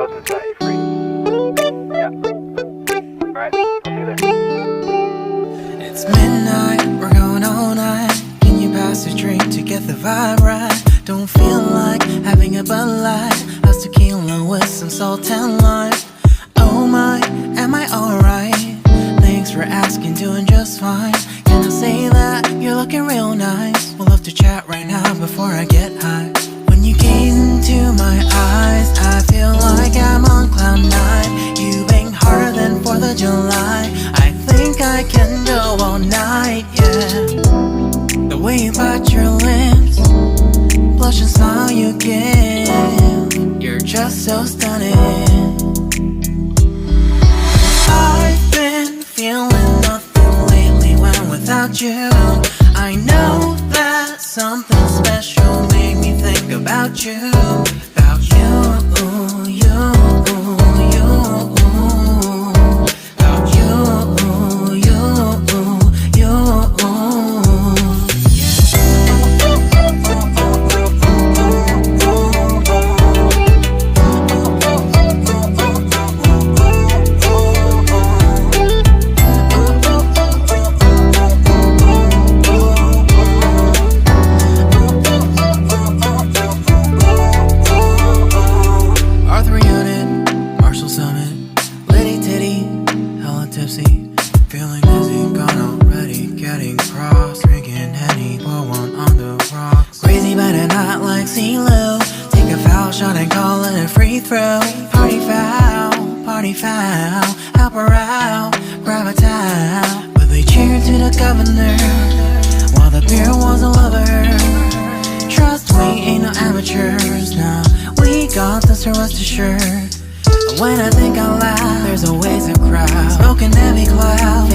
goes and set you free. Yeah. Alright, I'll see you there. It's midnight, we're going all night. Can you pass a drink to get the vibe right? Don't feel like having a Bud Light. How's tequila with some salt and lime? Oh my, am I alright? Thanks for asking, doing just fine. Can I say that you're looking real nice? We'll love to chat right now before I get high. When you gaze into my eyes, I feel like I'm on cloud nine. You bang harder than 4th of July. I think I can go all night, yeah. The way you bite your lips, blush and smile you give, you're just so stunning. I've been feeling nothing lately when without you. I know that something special made me think about you. About you, you, you. About you, you, you. Feeling dizzy, gone already, getting cross. Drinking Henny, pour one on the rocks. Crazy but not like CeeLo. Take a foul shot and call it a free throw. Party foul, help her out, grab a towel. But they cheered to the governor, while the beer was a lover. Trust we ain't no amateurs, nah. We got this, rest assured. When I think out loud, there's always a crowd. Smoking heavy cloud,